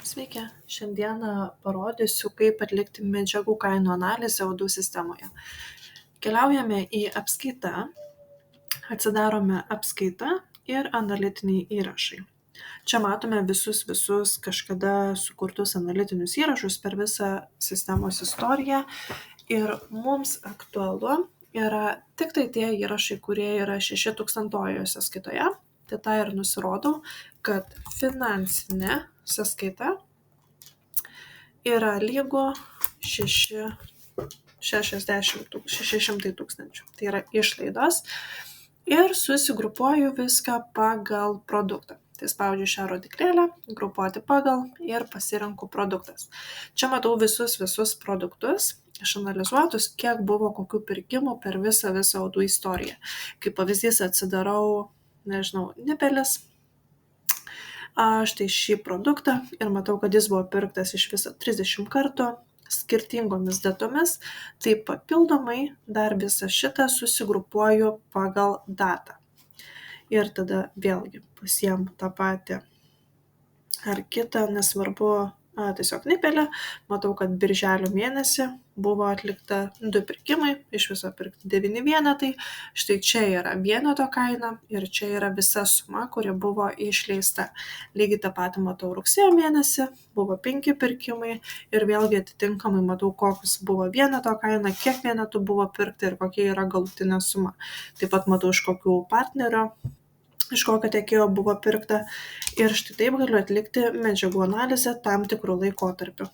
Sveiki, šiandieną parodysiu, kaip atlikti medžiagų kainų analizę O2 sistemoje. Keliaujame į apskaitą, atsidarome apskaitą ir analitiniai įrašai. Čia matome visus kažkada sukurtus analitinius įrašus per visą sistemos istoriją ir mums aktualu yra tik tai tie įrašai, kurie yra 6000 sąskaitoje. Tai tą ir nusirodau, kad finansinė sąskaita yra lygu 600 tūkstančių. Tai yra išlaidos. Ir susigrupuoju viską pagal produktą. Tai spaudžiu šią rodiklėlę, grupuoti pagal ir pasirenku produktas. Čia matau visus produktus, išanalizuotus, kiek buvo kokių pirkimų per visą O2 istoriją. Kaip pavyzdys atsidarau, Nipelis. Štai šį produktą ir matau, kad jis buvo pirktas iš viso 30 kartų skirtingomis datomis, tai papildomai dar visą šitą susigrupuoju pagal datą. Ir tada vėlgi pasiimu tą patį ar kitą, nesvarbu, tiesiog Nipelį, matau, kad birželio mėnesį buvo atlikta 2 pirkimai, iš viso pirkti 9 vienetai, štai čia yra vieneto kaina ir čia yra visa suma, kuri buvo išleista. Lygiai tą patį matau rugsėjo mėnesį, buvo 5 pirkimai ir vėlgi atitinkamai matau, kokius buvo vieneto kaina, kiek vienetų buvo pirkta ir kokia yra galutinė suma. Taip pat matau, iš kokių partnerio, iš kokio tiekėjo buvo pirkta ir štai taip galiu atlikti medžiagų analizę tam tikrų laikotarpių.